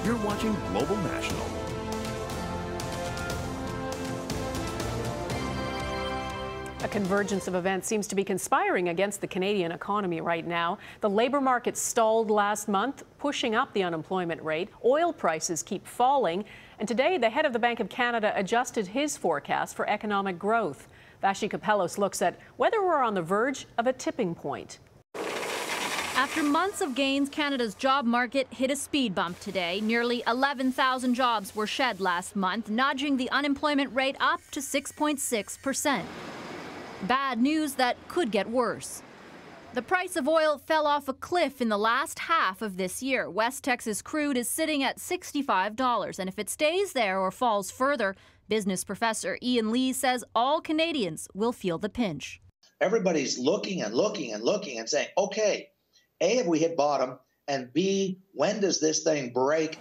You're watching Global National. A convergence of events seems to be conspiring against the Canadian economy right now. The labor market stalled last month, pushing up the unemployment rate. Oil prices keep falling. And today, the head of the Bank of Canada adjusted his forecast for economic growth. Vassy Kapelos looks at whether we're on the verge of a tipping point. After months of gains, Canada's job market hit a speed bump today. Nearly 11,000 jobs were shed last month, nudging the unemployment rate up to 6.6%. Bad news that could get worse. The price of oil fell off a cliff in the last half of this year. West Texas crude is sitting at $65, and if it stays there or falls further, business professor Ian Lee says all Canadians will feel the pinch. Everybody's looking and looking and looking and saying, okay, A, have we hit bottom? And B, when does this thing break?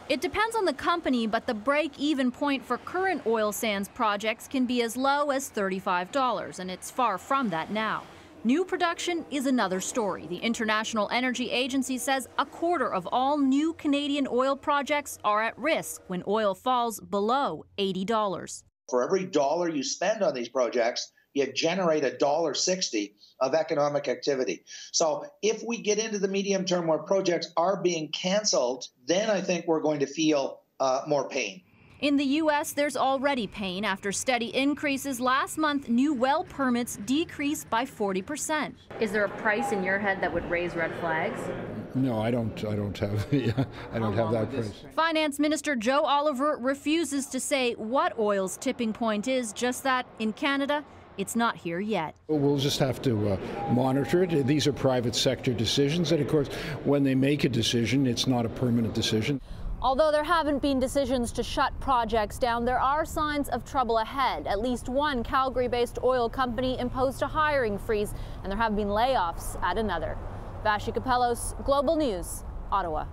It depends on the company, but the break-even point for current oil sands projects can be as low as $35, and it's far from that now. New production is another story. The International Energy Agency says a quarter of all new Canadian oil projects are at risk when oil falls below $80. For every dollar you spend on these projects, you generate $1.60 of economic activity. So if we get into the medium term where projects are being canceled, then I think we're going to feel more pain. In the U.S., there's already pain after steady increases. Last month, new well permits decreased by 40%. Is there a price in your head that would raise red flags? No, I don't have that price. Finance Minister Joe Oliver refuses to say what oil's tipping point is, just that in Canada, it's not here yet. We'll just have to monitor it. These are private sector decisions, and of course, when they make a decision, it's not a permanent decision. Although there haven't been decisions to shut projects down, there are signs of trouble ahead. At least one Calgary-based oil company imposed a hiring freeze, and there have been layoffs at another. Vassy Kapelos, Global News, Ottawa.